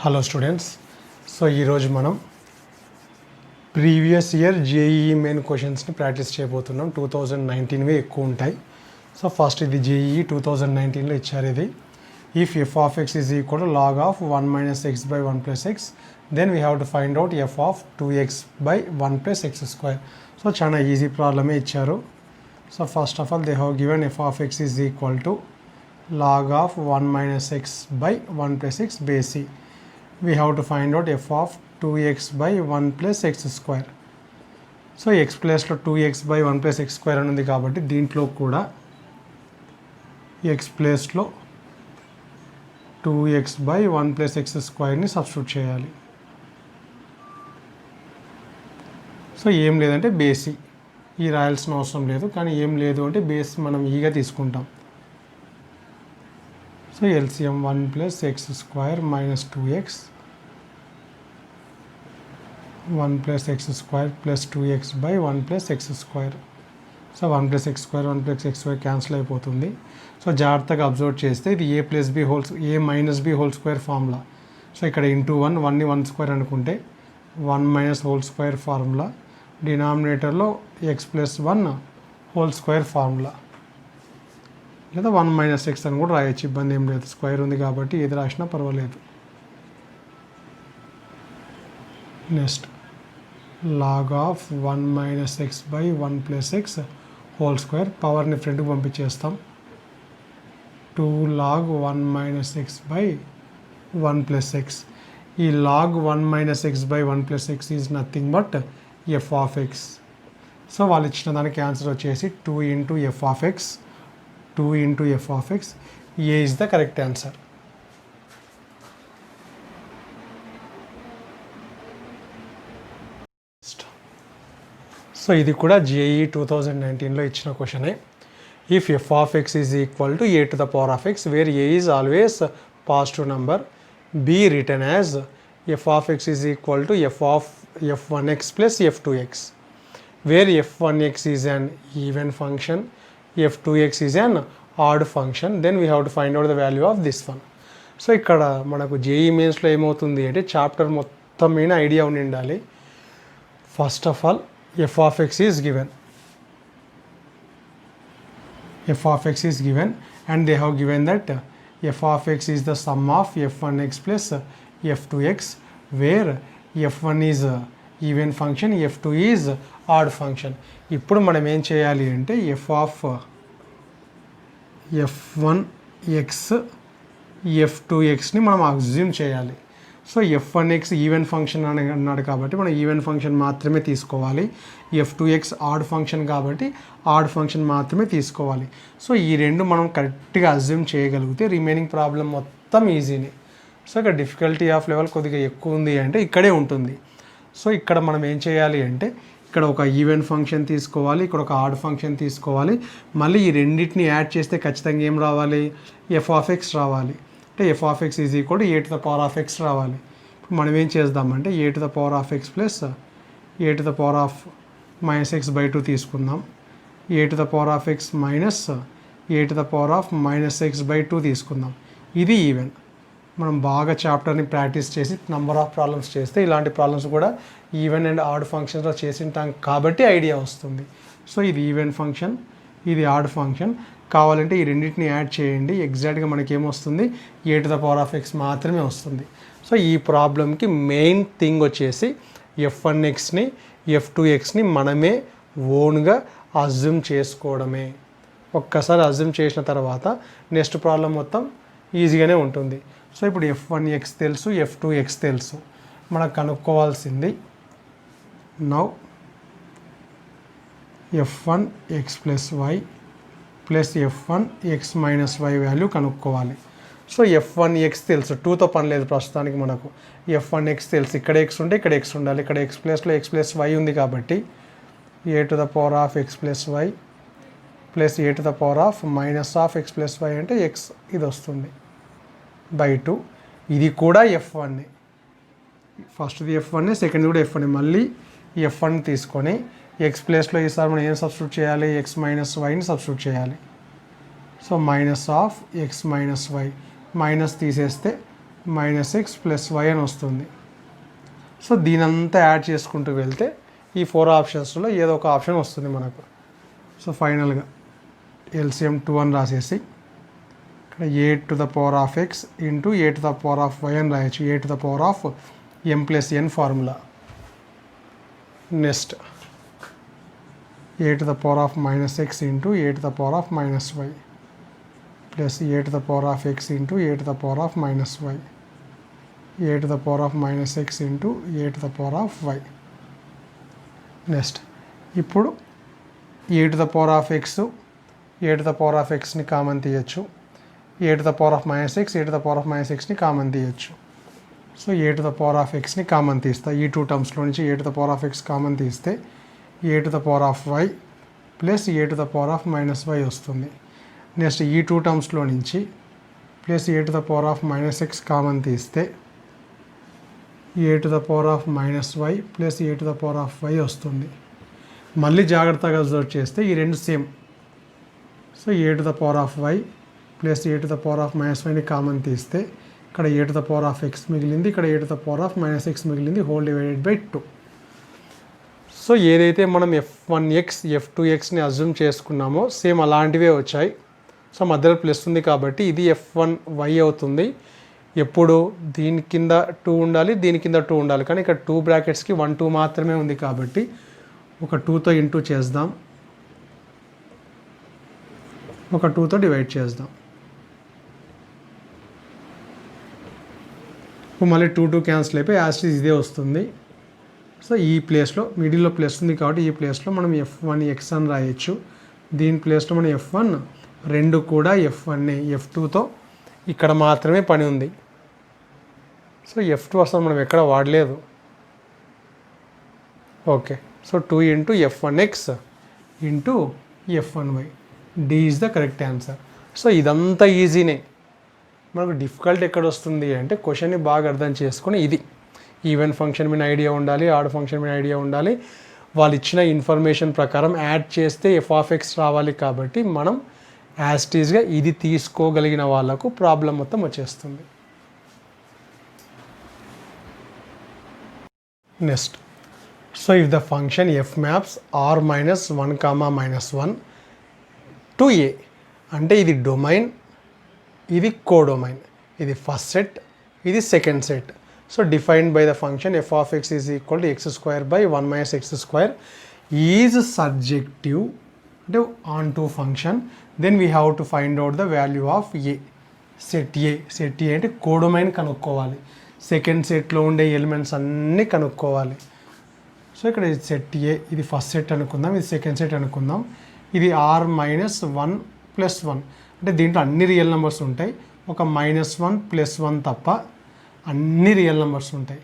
Hello students, so ఈరోజు మనం previous year JEE main క్వశ్చన్స్ని ప్రాక్టీస్ చేయబోతున్నాం. 2019వే ఎక్కువ ఉంటాయి. సో ఫస్ట్ ఇది జేఈఈ 2019లో ఇచ్చారు. ఇది if f of x is equal to log of 1 minus x by 1 plus x, then we have to find out f of 2x by 1 plus x square. So చాలా easy ప్రాబ్లమే ఇచ్చారు. So first of all they have given f of x is equal to log of 1 minus x by 1 plus x base c. We have to find out f of 2x by 1 plus x square. So x place లో 2x by 1 plus x square అని ఉంది కాబట్టి దీంట్లో కూడా x place లో 2x by 1 plus x square ని substitute చేయాలి. So ఏం లేదంటే బేసి ఈ రాయాల్సిన అవసరం లేదు, కానీ ఏం లేదు అంటే బేస్ మనం ఈగా తీసుకుంటాం. So LCM 1 plus x square minus 2x 1 plus x square plus 2x by 1 plus x square. So 1 plus x square 1 plus x square cancel అయిపోతుంది. సో జాగ్రత్తగా అబ్జర్వ్ చేస్తే ఇది a plus B whole a minus b whole square formula. So ఇక్కడ into 1ని 1 square అనుకుంటే 1 minus whole square formula, డినామినేటర్లో x plus 1 whole square formula, లేదా 1 minus X అని కూడా రాయొచ్చు, ఇబ్బంది ఏం లేదు. స్క్వేర్ ఉంది కాబట్టి ఏది రాసినా పర్వాలేదు. Next log of 1 minus x by 1 plus x whole square, పవర్ని ఫ్రంట్కి పంపించేస్తాం. 2 log 1 minus x by 1 plus x. ఈ log 1 minus x by 1 plus x is nothing but f of x. So వాళ్ళు ఇచ్చిన దానికి ఆన్సర్ వచ్చేసి 2 into f of x, 2 into f of x. A is the correct answer. So ఇది కూడా JEE 2019లో ఇచ్చిన క్వశ్చనే. If f of x is equal to a to the power of x, where a is always positive number, be written as f of x is equal to F of f1x plus f2x, where f1x is an even function, f2x is an odd function, then we have to find out the value of this one. So ఇక్కడ మనకు JEE మెయిన్స్లో ఏమవుతుంది అంటే chapter మొత్తం మీద idea ఉండి ఉండాలి. First of all f of x is given, f of x is given and they have given that f of x is the sum of f1x plus f2x, where f1 is even function, f2 is odd function. ఇప్పుడు మనం ఏం చేయాలి అంటే f of f1x f2xని మనం assume చేయాలి. So f1x even function అని అన్నాడు కాబట్టి మనం ఈవెన్ ఫంక్షన్ మాత్రమే తీసుకోవాలి. f2x ఆడ్ ఫంక్షన్ కాబట్టి ఆడ్ ఫంక్షన్ మాత్రమే తీసుకోవాలి. సో ఈ రెండు మనం కరెక్ట్గా అజ్యూమ్ చేయగలిగితే రిమైనింగ్ ప్రాబ్లం మొత్తం ఈజీనే. సో ఇక్కడ డిఫికల్టీ ఆఫ్ లెవెల్ కొద్దిగా ఎక్కువ ఉంది అంటే ఇక్కడే ఉంటుంది. సో ఇక్కడ మనం ఏం చేయాలి అంటే ఇక్కడ ఒక ఈవెన్ ఫంక్షన్ తీసుకోవాలి, ఇక్కడ ఒక ఆడ్ ఫంక్షన్ తీసుకోవాలి, మళ్ళీ ఈ రెండింటిని యాడ్ చేస్తే ఖచ్చితంగా ఏం రావాలి, ఎఫ్ ఆఫ్ ఎక్స్ రావాలి. అంటే f of x is equal to a to the power of x రావాలి. ఇప్పుడు మనం ఏం చేద్దామంటే a to the power of x plus a to the power of minus x by 2 తీసుకుందాం. A to the power of x minus a to the power of minus x by 2 తీసుకుందాం. ఇది even. మనం బాగా చాప్టర్ని practice చేసి number of problems చేస్తే ఇలాంటి problems కూడా ఈవెన్ అండ్ ఆడ్ ఫంక్షన్స్లో చేసింటాం కాబట్టి ఐడియా వస్తుంది. సో ఇది ఈవెన్ ఫంక్షన్, ఇది ఆడ్ ఫంక్షన్. కావాలంటే ఈ రెండింటిని యాడ్ చేయండి, ఎగ్జాక్ట్గా మనకి ఏమొస్తుంది, a to the power of x మాత్రమే వస్తుంది. సో ఈ ప్రాబ్లంకి మెయిన్ థింగ్ వచ్చేసి f1xని f2xని మనమే ఓన్గా అజ్యూమ్ చేసుకోవడమే. ఒక్కసారి అజ్యూమ్ చేసిన తర్వాత నెక్స్ట్ ప్రాబ్లం మొత్తం ఈజీగానే ఉంటుంది. సో ఇప్పుడు f1x తెలుసు, f2x తెలుసు, మనకు కనుక్కోవాల్సింది now f1x plus y plus f1x minus y value కనుక్కోవాలి. సో f1x తెలుసు, 2తో పని లేదు ప్రస్తుతానికి మనకు. f1x తెలుసు, ఇక్కడ x ఉంటే ఇక్కడ x ఉండాలి, ఇక్కడ x ప్లస్లో x ప్లస్ వై ఉంది కాబట్టి a to the power of x plus y plus a to the power of minus of x plus y అంటే x ఇది వస్తుంది బై 2. ఇది కూడా f1, ఫస్ట్ది f1, సెకండ్ కూడా f1. మళ్ళీ f1 తీసుకొని ఎక్స్ ప్లేస్లో ఈసారి మనం ఏం సబ్స్టిట్యూట్ చేయాలి, ఎక్స్ మైనస్ వైని సబ్స్టిట్యూట్ చేయాలి. So minus of x minus y, minus తీసేస్తే మైనస్ ఎక్స్ ప్లస్ వై అని వస్తుంది. సో దీనంతా యాడ్ చేసుకుంటూ వెళ్తే ఈ 4 ఆప్షన్స్లో ఏదో ఒక ఆప్షన్ వస్తుంది మనకు. సో ఫైనల్గా ఎల్సిఎం 2 అని రాసేసి ఇక్కడ a to the power of x into a to the power of y అని రాయొచ్చు. A to the power of m plus n formula. Next a to the power of minus x into a to the power of minus y plus a to the power of x into a to the power of minus y a to the power of minus x into a to the power of y. Next ఇప్పుడు a to the power of x a to the power of ఎక్స్ని common తీయచ్చు. A to the power of minus x a to the power of minus ఎక్స్ని common తీయచ్చు. So a to the power of ఎక్స్ని common తీస్తా. ఈ 2 టర్మ్స్లో నుంచి a to the power of x common తీస్తే a to the power of y plus a to the power of minus why వస్తుంది. Next ఈ 2 టర్మ్స్లో నుంచి plus a to the power of minus x common తీస్తే a to the power of minus y plus a to the power of y వస్తుంది. మళ్ళీ జాగ్రత్తగా observe చేస్తే ఈ రెండు same. So a to the power of y plus a to the power of minus వైని common తీస్తే ఇక్కడ a to the power of x మిగిలింది, ఇక్కడ a to the power of minus X మిగిలింది, హోల్ డివైడెడ్ బై 2. సో ఏదైతే మనం f1x f2xని assume చేసుకున్నామో same అలాంటివే వచ్చాయి. సో మధ్యలో ప్లస్ ఉంది కాబట్టి ఇది f1y అవుతుంది. ఎప్పుడు దీని కింద 2 ఉండాలి, దీని కింద 2 ఉండాలి, కానీ ఇక్కడ 2 బ్రాకెట్స్కి 1 2 మాత్రమే ఉంది కాబట్టి ఒక 2తో ఇంటూ చేద్దాం, ఒక 2తో డివైడ్ చేద్దాం. మళ్ళీ 2 2 క్యాన్సిల్ అయిపోయి యాస్టీస్ ఇదే వస్తుంది. సో ఈ ప్లేస్లో మిడిల్లో ప్లస్ ఉంది కాబట్టి ఈ ప్లేస్లో మనం f1x అని రాయొచ్చు. దీని ప్లేస్లో మనం f1 రెండు కూడా f1 f2తో ఇక్కడ మాత్రమే పని ఉంది. సో f2 అసలు మనం ఎక్కడ వాడలేదు. Okay, so 2 into f1x into f1y D is the correct answer. So ఇదంతా ఈజీనే. మనకు డిఫికల్ట్ ఎక్కడ వస్తుంది అంటే క్వశ్చన్ని బాగా అర్థం చేసుకొని ఇది ఈవెన్ ఫంక్షన్ మీద ఐడియా ఉండాలి, ఆడ్ ఫంక్షన్ మీద ఐడియా ఉండాలి. వాళ్ళు ఇచ్చిన ఇన్ఫర్మేషన్ ప్రకారం యాడ్ చేస్తే f(x) రావాలి కాబట్టి మనం యాస్టీస్గా ఇది తీసుకోగలిగిన వాళ్ళకు ప్రాబ్లం మొత్తం వచ్చేస్తుంది. Next, so if the function f maps r minus 1 comma minus 1 to a అంటే ఇది డొమైన్, ఇది కోడొమైన్, ఇది ఫస్ట్ సెట్, ఇది second set. So defined by the function f(x) is equal to x² by 1 minus x² is surjective అంటే onto function. Then we have to find out the value of a. Set a అంటే codomain కనుక్కోవాలి. Second సెట్లో ఉండే elements అన్నీ కనుక్కోవాలి. So ఇక్కడ ఇది set ఏ, ఇది ఫస్ట్ సెట్ అనుకుందాం, ఇది సెకండ్ సెట్ అనుకుందాం. ఇది r మైనస్ 1 ప్లస్ 1 అంటే దీంట్లో అన్ని రియల్ నెంబర్స్ ఉంటాయి, ఒక -1 +1 తప్ప అన్ని రియల్ నెంబర్స్ ఉంటాయి.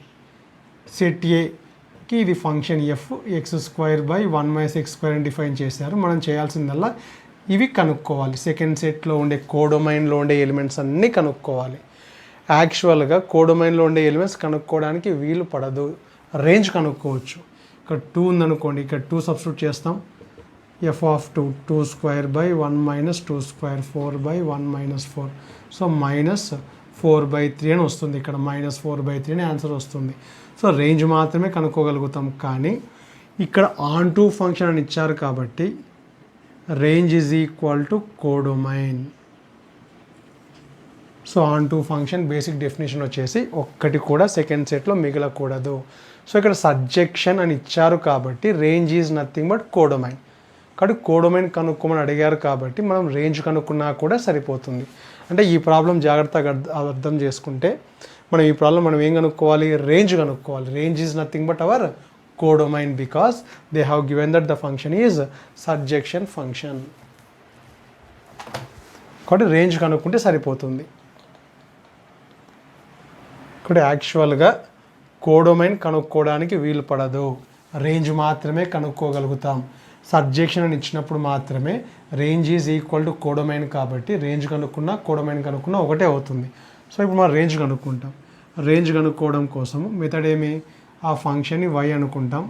సెట్ ఏకి ఇది function f(x² by 1 minus x² అని డిఫైన్ చేశారు. మనం చేయాల్సిందల్లా ఇవి కనుక్కోవాలి. సెకండ్ సెట్లో ఉండే కోడొమైన్లో ఉండే ఎలిమెంట్స్ అన్నీ కనుక్కోవాలి. యాక్చువల్గా కోడొమైన్లో ఉండే ఎలిమెంట్స్ కనుక్కోవడానికి వీలు పడదు, రేంజ్ కనుక్కోవచ్చు. ఇక్కడ 2 ఉందనుకోండి, ఇక్కడ 2 సబ్స్టిట్యూట్ చేస్తాం. f(2) 2² by 1 minus 2² 4 by 1 minus 4. So -4/3 అని వస్తుంది. ఇక్కడ -4/3 అని ఆన్సర్ వస్తుంది. సో రేంజ్ మాత్రమే కనుక్కోగలుగుతాం. కానీ ఇక్కడ ఆన్ టు ఫంక్షన్ అని ఇచ్చారు కాబట్టి range is equal to codomain. So on to function basic definition వచ్చేసి ఒక్కటి కూడా సెకండ్ సెట్లో మిగలకూడదు. సో ఇక్కడ సబ్జెక్షన్ అని ఇచ్చారు కాబట్టి range is nothing but codomain. కాబట్టి కోడొమైన్ కనుక్కోమని అడిగారు కాబట్టి మనం రేంజ్ కనుక్కున్నా కూడా సరిపోతుంది. అంటే ఈ ప్రాబ్లం జాగ్రత్తగా అర్థం చేసుకుంటే మనం ఈ ప్రాబ్లం మనం ఏం కనుక్కోవాలి, రేంజ్ కనుక్కోవాలి. Range is nothing but our codomain because they have given that the function is subjection function. కాబట్టి రేంజ్ కనుక్కుంటే సరిపోతుంది. ఇక్కడ యాక్చువల్గా కోడొమైన్ కనుక్కోవడానికి వీలు పడదు, రేంజ్ మాత్రమే కనుక్కోగలుగుతాం. సబ్జెక్షన్ అని ఇచ్చినప్పుడు మాత్రమే range is equal to codomain కాబట్టి రేంజ్ కనుక్కున్నా కోడొమైన్ కనుక్కున్నా ఒకటే అవుతుంది. సో ఇప్పుడు మనం రేంజ్ కనుక్కుంటాం. రేంజ్ కనుక్కోవడం కోసం మెథడ్ ఏమి, ఆ ఫంక్షన్ని y అనుకుంటాం,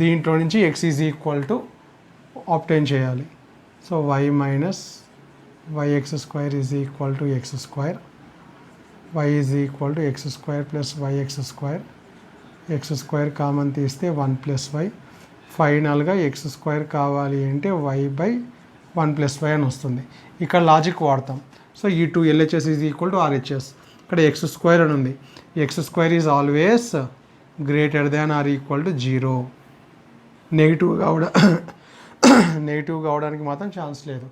దీంట్లో నుంచి x is equal to obtain చేయాలి. So y minus yx² is equal to x². Y is equal to x square plus y x square common తీస్తే 1 ప్లస్ వై, ఫైనల్గా ఎక్స్ స్క్వేర్ కావాలి అంటే వై బై 1 ప్లస్ వై అని వస్తుంది. ఇక్కడ logic వాడతాం. So ఈ 2 LHS is equal to RHS. ఇక్కడ ఎక్స్ స్క్వేర్ అని ఉంది. X square is always greater than or equal to 0. Negative కావడానికి మాత్రం ఛాన్స్ లేదు.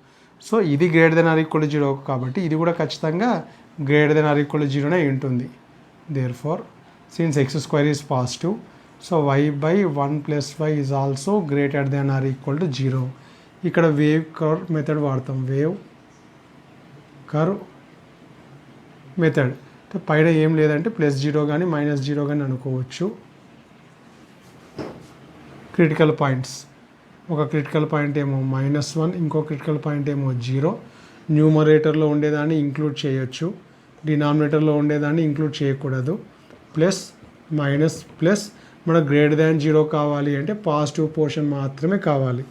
సో ఇది greater than or equal to 0 కాబట్టి ఇది కూడా ఖచ్చితంగా greater than or equal to 0నే ఉంటుంది. Therefore since x square is positive, so y by 1 plus y is also greater than or equal to 0. ఇక్కడ wave curve method వాడతాం. Wave curve method పైన ఏం లేదంటే +0 కానీ -0 కానీ అనుకోవచ్చు. క్రిటికల్ పాయింట్స్, ఒక క్రిటికల్ పాయింట్ ఏమో -1, ఇంకో క్రిటికల్ పాయింట్ ఏమో 0. న్యూమరేటర్లో ఉండేదాన్ని ఇంక్లూడ్ చేయొచ్చు, డినామినేటర్లో ఉండేదాన్ని ఇంక్లూడ్ చేయకూడదు. ప్లస్ మైనస్ ప్లస్ మనకు గ్రేటర్ దాన్ 0 కావాలి అంటే పాజిటివ్ పోర్షన్ మాత్రమే కావాలి.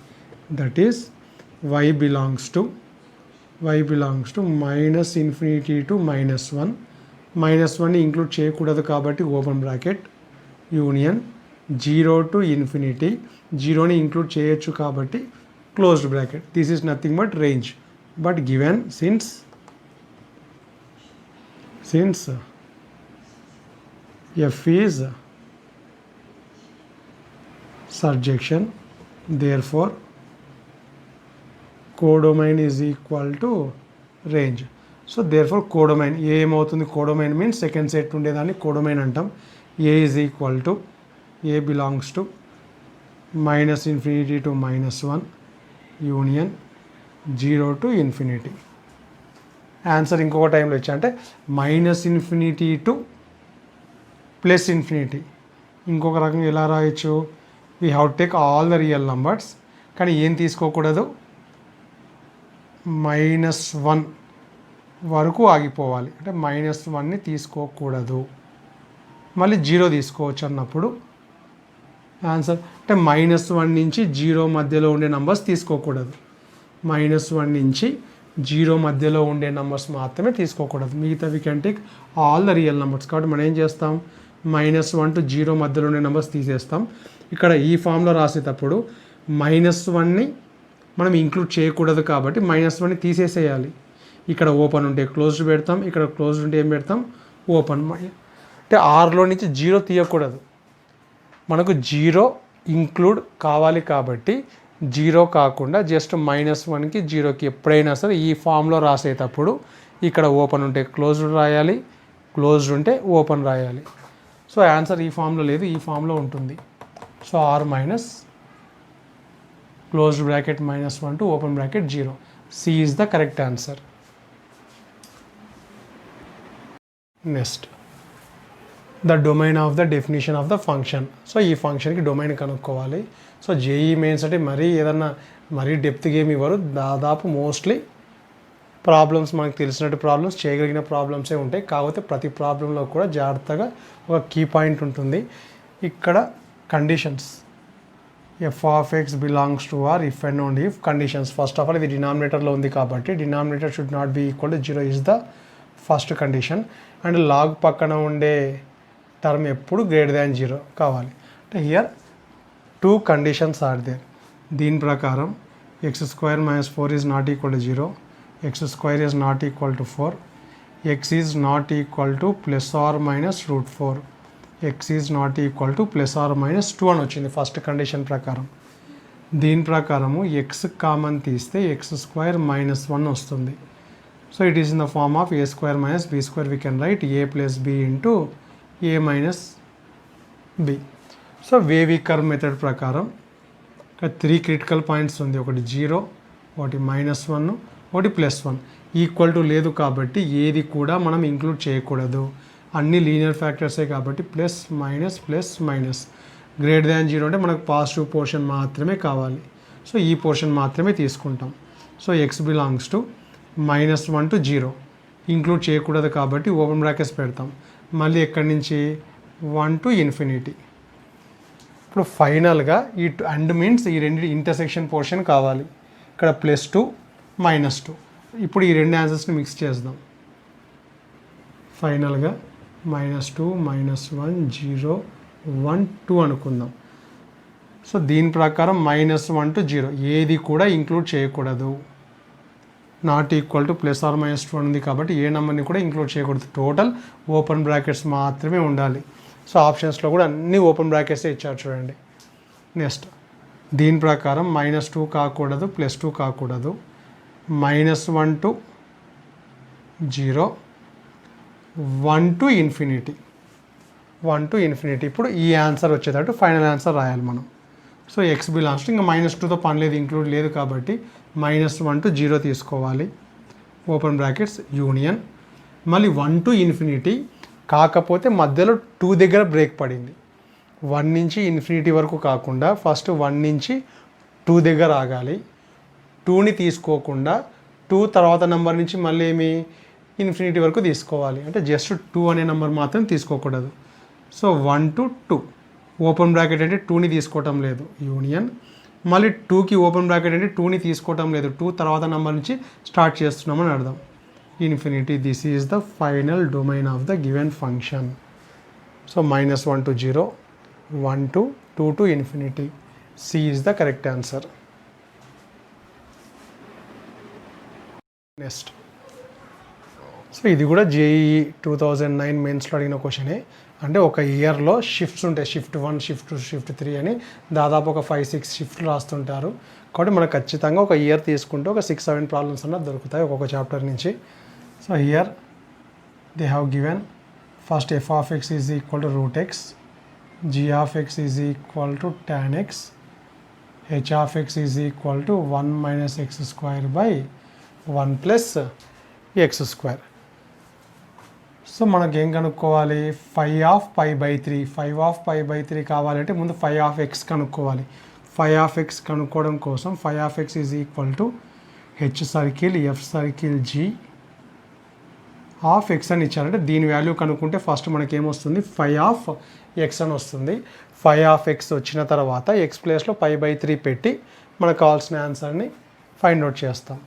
That is y belongs to -infinity to -1. -1ని ఇంక్లూడ్ చేయకూడదు కాబట్టి open bracket union 0 to infinity, 0ని ఇంక్లూడ్ చేయొచ్చు కాబట్టి closed bracket. This is nothing but range. But given since f is surjection, therefore codomain is equal to range. So therefore codomain ఏమవుతుంది? codomain means second set ఉండేదాన్ని codomain అంటాం. a is equal to a belongs to -infinity to -1 union 0 to infinity. Answer ఇంకొక టైంలో ఇచ్చా అంటే -infinity to +infinity. ఇంకొక రకంగా ఎలా రాయొచ్చు? We have take all the real numbers, కానీ ఏం తీసుకోకూడదు? -1 వరకు ఆగిపోవాలి. అంటే -1ని తీసుకోకూడదు, మళ్ళీ 0 తీసుకోవచ్చు అన్నప్పుడు ఆన్సర్. అంటే -1 నుంచి 0 మధ్యలో ఉండే నంబర్స్ తీసుకోకూడదు. -1 నుంచి 0 మధ్యలో ఉండే నంబర్స్ మాత్రమే తీసుకోకూడదు. మిగతా we can take all the real numbers. కాబట్టి మనం ఏం చేస్తాం? -1 to 0 మధ్యలో ఉండే నెంబర్స్ తీసేస్తాం. ఇక్కడ ఈ ఫామ్లో రాసేటప్పుడు -1ని మనం ఇంక్లూడ్ చేయకూడదు కాబట్టి -1ని తీసేసేయాలి. ఇక్కడ ఓపెన్ ఉంటే క్లోజ్డ్ పెడతాం, ఇక్కడ క్లోజ్డ్ ఉంటే ఏం పెడతాం? ఓపెన్. అంటే ఆర్లో నుంచి 0 తీయకూడదు, మనకు 0 ఇంక్లూడ్ కావాలి కాబట్టి 0 కాకుండా జస్ట్ -1కి 0కి ఎప్పుడైనా సరే ఈ ఫామ్లో రాసేటప్పుడు ఇక్కడ ఓపెన్ ఉంటే క్లోజ్డ్ రాయాలి, క్లోజ్డ్ ఉంటే ఓపెన్ రాయాలి. సో ఆన్సర్ ఈ ఫామ్లో లేదు, ఈ ఫామ్లో ఉంటుంది. So R minus closed bracket -1 to open bracket 0. C is the correct answer. Next the domain of the definition of the function. So ఈ ఫంక్షన్కి డొమైన్ కనుక్కోవాలి. సో జేఈ మెయిన్స్ అంటే మరీ డెప్త్గా ఏమి ఇవ్వరు, దాదాపు మోస్ట్లీ ప్రాబ్లమ్స్ మనకు తెలిసినట్టు ప్రాబ్లమ్స్, చేయగలిగిన ప్రాబ్లమ్సే ఉంటాయి. కాకపోతే ప్రతి ప్రాబ్లంలో కూడా జాగ్రత్తగా ఒక కీ పాయింట్ ఉంటుంది. ఇక్కడ conditions f of x belongs to r if and only if conditions. First of all ఇది డినామినేటర్లో ఉంది కాబట్టి denominator should not be equal to 0 is the first condition. And log పక్కన ఉండే టర్మ్ ఎప్పుడు గ్రేటర్ దాన్ 0 కావాలి. అంటే హియర్ 2 కండిషన్స్ ఆర్ దేర్. దీని ప్రకారం x² - 4 is not equal to 0, x² is not equal to 4, x is not equal to +or-√4, x is not equal to +or-2 అని వచ్చింది first condition ప్రకారం. దీని ప్రకారము x కామన్ తీస్తే x² - 1 వస్తుంది. So it is in the form of a² - b². We can write a + b into a - b. So wave curve method ప్రకారం ఇక్కడ 3 critical points ఉంది. ఒకటి 0, ఒకటి -1, ఒకటి +1. ఈక్వల్ టు లేదు కాబట్టి ఏది కూడా మనం ఇంక్లూడ్ చేయకూడదు. అన్ని లీనియర్ ఫ్యాక్టర్సే కాబట్టి ప్లస్ మైనస్. గ్రేటర్ దాన్ 0 అంటే మనకు పాజిటివ్ పోర్షన్ మాత్రమే కావాలి. సో ఈ పోర్షన్ మాత్రమే తీసుకుంటాం. So x belongs to -1 to 0 include చేయకూడదు కాబట్టి ఓపెన్ బ్రాకెట్స్ పెడతాం. మళ్ళీ ఎక్కడి నుంచి 1 to infinity. ఇప్పుడు ఫైనల్గా ఈ అండ్ మీన్స్ ఈ రెండు ఇంటర్సెక్షన్ పోర్షన్ కావాలి. ఇక్కడ +2 -2. ఇప్పుడు ఈ రెండు ఆన్సర్స్ని మిక్స్ చేద్దాం. ఫైనల్గా -2 -1 0 1 2 అనుకుందాం. సో దీని ప్రకారం -1 to 0 ఏది కూడా ఇంక్లూడ్ చేయకూడదు. నాట్ ఈక్వల్ టు +or-2 ఉంది కాబట్టి ఏ నెంబర్ని కూడా ఇంక్లూడ్ చేయకూడదు. టోటల్ ఓపెన్ బ్రాకెట్స్ మాత్రమే ఉండాలి. సో ఆప్షన్స్లో కూడా అన్ని ఓపెన్ బ్రాకెట్సే ఇచ్చారు చూడండి. నెక్స్ట్ దీని ప్రకారం -2 కాకూడదు, +2 కాకూడదు. -1 to 0 1 to infinity 1 to infinity. ఇప్పుడు ఈ ఆన్సర్ వచ్చేటట్టు ఫైనల్ ఆన్సర్ రాయాలి మనం. సో ఎక్స్ బిలాంగ్స్ టు ఇంకా -2తో పని లేదు, ఇంక్లూడ్ లేదు కాబట్టి -1 to 0 తీసుకోవాలి. ఓపెన్ బ్రాకెట్స్ యూనియన్ మళ్ళీ 1 to ఇన్ఫినిటీ. కాకపోతే మధ్యలో 2 దగ్గర బ్రేక్ పడింది. 1 నుంచి ఇన్ఫినిటీ వరకు కాకుండా ఫస్ట్ 1 నుంచి 2 దగ్గర ఆగాలి. 2ని తీసుకోకుండా 2 తర్వాత నెంబర్ నుంచి మళ్ళీ ఏమి ఇన్ఫినిటీ వరకు తీసుకోవాలి. అంటే జస్ట్ 2 అనే నెంబర్ మాత్రం తీసుకోకూడదు. సో 1 to 2 ఓపెన్ బ్రాకెట్ అంటే 2ని తీసుకోవటం లేదు, యూనియన్. మళ్ళీ 2కి ఓపెన్ బ్రాకెట్ అంటే 2ని తీసుకోవటం లేదు, 2 తర్వాత నెంబర్ నుంచి స్టార్ట్ చేస్తున్నామని అర్థం. Infinity, this is the final domain of the given function. So -1 to 0 1 to 2 to infinity. C is the correct answer. Next so ఇది కూడా JEE 2009 మెయిన్స్లో అడిగిన క్వశ్చనే. అంటే ఒక ఇయర్లో షిఫ్ట్స్ ఉంటాయి, షిఫ్ట్ 1 షిఫ్ట్ 2 షిఫ్ట్ 3 అని దాదాపు ఒక 5-6 షిఫ్ట్లు రాస్తుంటారు. కాబట్టి మనకు ఖచ్చితంగా ఒక ఇయర్ తీసుకుంటే ఒక 6-7 ప్రాబ్లమ్స్ అన్న దొరుకుతాయి ఒక్కొక్క చాప్టర్ నుంచి. So here they have given first f(x) is equal to √x, g(x) is equal to tan x, h(x) is equal to 1 - x² / 1 + x². So మనకి ఏం కనుక్కోవాలి? 5/π/3. 5/π/3 కావాలంటే ముందు 5(x) కనుక్కోవాలి. 5(x) కనుక్కోవడం కోసం 5(x) is equal to h circle f circle g of x అని ఇచ్చారంటే దీని వాల్యూ కనుక్కుంటే ఫస్ట్ మనకి ఏమొస్తుంది? 5(x) అని వస్తుంది. 5(x) వచ్చిన తర్వాత x ప్లేస్లో π/3 పెట్టి మనకు కావాల్సిన ఆన్సర్ని ఫైండ్ అవుట్ చేస్తాం.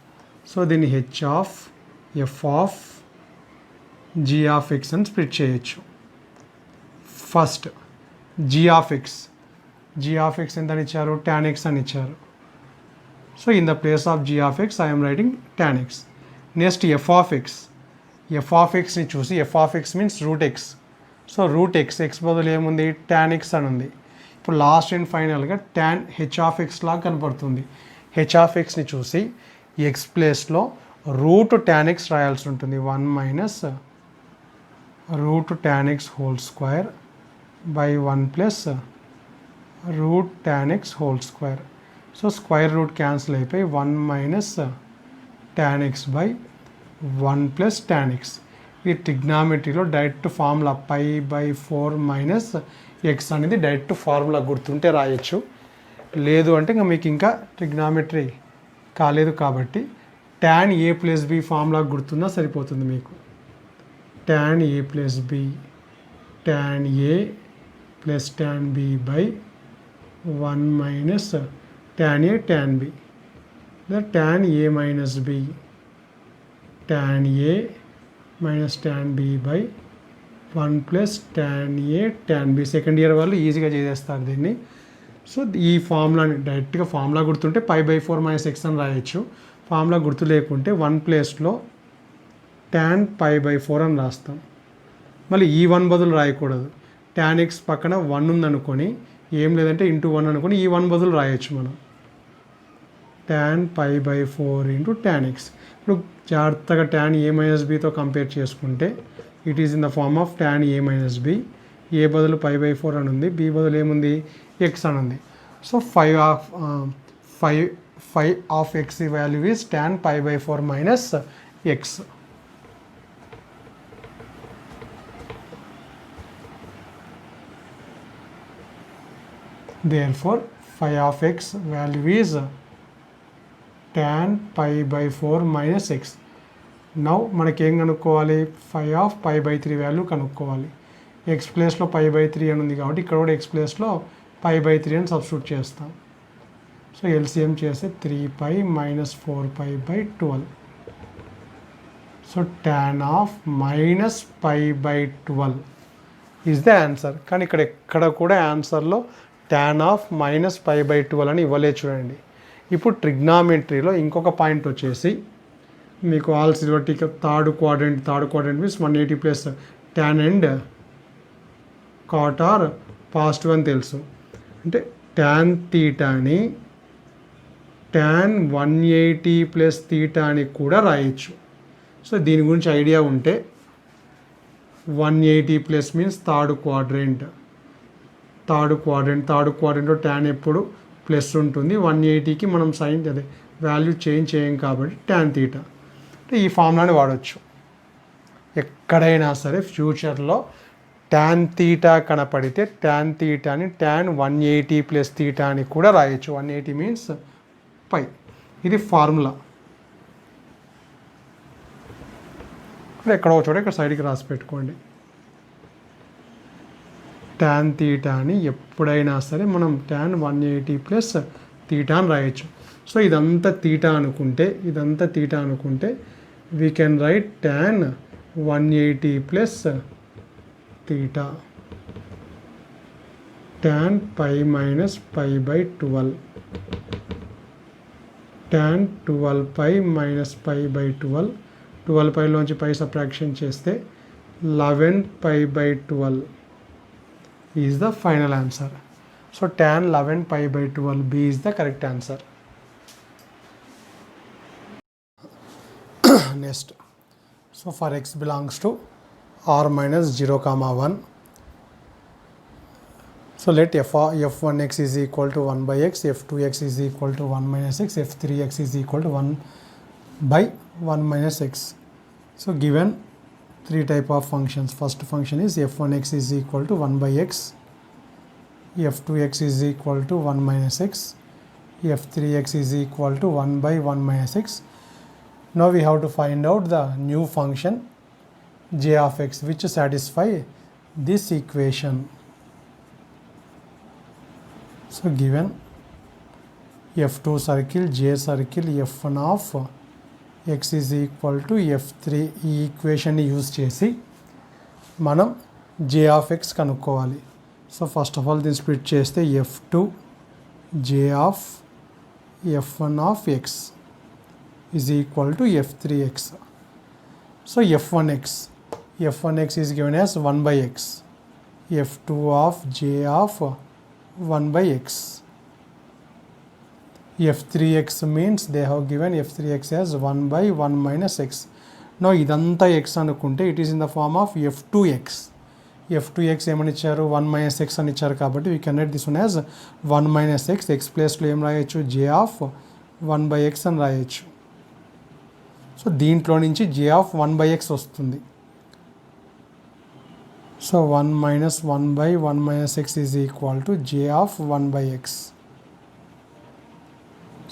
సో దీన్ని h(f)(g)(x) అని స్ప్లిట్ చేయొచ్చు. ఫస్ట్ g(x) ఎంత ఇచ్చారు? tan x అని ఇచ్చారు. So in the place of g(x) I'm writing tan x. Next f(x)ని చూసి f(x) means √x. So √x, x బదులు ఏముంది? tan x అని ఉంది. ఇప్పుడు లాస్ట్ అండ్ ఫైనల్గా h(x) లాగా కనపడుతుంది. h(x)ని చూసి x ప్లేస్లో √tan x రాయాల్సి ఉంటుంది. 1 - √tan x² / 1 + √tan x². So square root cancel అయిపోయి 1 - tan x / 1 + tan x. ఈ ట్రిగ్నామెట్రీలో డైరెక్ట్ ఫార్ములా π/4 - x అనేది డైరెక్ట్ ఫార్ములా గుర్తుంటే రాయొచ్చు. లేదు అంటే ఇంకా మీకు ఇంకా ట్రిగ్నామెట్రీ కాలేదు కాబట్టి tan a + b ఫార్ములా గుర్తున్నా సరిపోతుంది మీకు. tan a + b tan a + tan b / 1 - tan a tan b, లేదా tan a - b tan a - tan b / 1 + tan a tan b. Second year వాళ్ళు ఈజీగా చేసేస్తారు దీన్ని. సో ఈ ఫార్ములాని డైరెక్ట్గా ఫార్ములా గుర్తుంటే π/4 - x అని రాయొచ్చు. ఫార్ములా గుర్తు లేకుంటే 1 ప్లేస్లో tan π/4 అని రాస్తాం. మళ్ళీ ఈ 1 బదులు రాయకూడదు. tan x పక్కన 1 ఉందనుకొని ఏం లేదంటే *1 అనుకొని ఈ 1 బదులు రాయొచ్చు మనం. tan π/4 × tan x. ఇప్పుడు జాగ్రత్తగా tan a - bతో కంపేర్ చేసుకుంటే it is in the form of tan a - b. A బదులు π/4 అని ఉంది, b బదులు ఏముంది? x అని ఉంది. So 5(x) value is tan π/4 - x. Therefore 5(x) value is tan π/4 - x. Now మనకి ఏం కనుక్కోవాలి? 5(π/3) వాల్యూ కనుక్కోవాలి. x ప్లేస్లో π/3 అని ఉంది కాబట్టి ఇక్కడ కూడా x ప్లేస్లో π/3 అని సబ్స్టిట్యూట్ చేస్తాం. సో ఎల్సిఎం చేస్తే 3π - 4π/12. So tan of minus pi by 12 is the answer. కానీ ఇక్కడ ఎక్కడ కూడా ఆన్సర్లో tan of minus pi by 12 అని ఇవ్వలేదు చూడండి. ఇప్పుడు ట్రిగ్నామెట్రీలో ఇంకొక పాయింట్ వచ్చేసి మీకు ఆల్ సిల్వర్టిక్ third quadrant means 180 plus tan and cot are positive అని తెలుసు. అంటే tan తీటాని tan 180 ప్లస్ తీటా అని కూడా రాయొచ్చు. సో దీని గురించి ఐడియా ఉంటే 180 ప్లస్ మీన్స్ థర్డ్ క్వాడ్రంట్లో tan ఎప్పుడు ప్లస్ ఉంటుంది. 180కి మనం సైన్ అదే వాల్యూ చేంజ్ చేయం కాబట్టి tan తీటా అంటే ఈ ఫార్ములాని వాడచ్చు. ఎక్కడైనా సరే ఫ్యూచర్లో tan తీటా కనపడితే tan తీటాని tan 180 ప్లస్ తీటా అని కూడా రాయొచ్చు. 180 మీన్స్ పై. ఇది ఫార్ములా. ఇక్కడ ఎక్కడో చోట ఇక్కడ సైడ్కి రాసి పెట్టుకోండి. tan తీటాని ఎప్పుడైనా సరే మనం tan 180 ప్లస్ తీటా అని రాయొచ్చు. సో ఇదంతా తీటా అనుకుంటే we can write tan 180 plus theta tan pi minus pi by 12 tan 12 pi minus pi by 12 పైలోంచి పై సబ్ట్రాక్షన్ చేస్తే 11 pi by 12 is the final answer. So tan 11 pi by 12 B is the correct answer. Next, so for x belongs to r minus 0, 1. So let f1x is equal to 1 by x, f2x is equal to 1 minus x, f3x is equal to 1 by 1 minus x. So given three type of functions. First function is f1x is equal to 1 by x, f2x is equal to 1 minus x, f3x is equal to 1 by 1 minus x. Now we have to find out the new function j of x which satisfy this equation. So given f2 circle, j circle, f1 of x is equal to f3 ఈ ఈక్వేషన్ని use చేసి మనం j of x కనుక్కోవాలి. So first of all దీన్ని split చేస్తే f2 j of f1 of x is equal to f3x. So f1x is given as 1 by x, f2 of j of 1 by x, f3x means they have given f3x as 1 by 1 minus x. Now idanta x anukunte it is in the form of f2x. f2x ఏమని ఇచ్చారు 1 minus x అని ఇచ్చారు కాబట్టి we can write this one as 1 minus x. x ప్లేస్లో ఏం రాయొచ్చు j of 1 by x అని రాయొచ్చు. సో దీంట్లో నుంచి j of 1 by x వస్తుంది. So 1 minus 1 by 1 minus x is equal to j of 1 by x.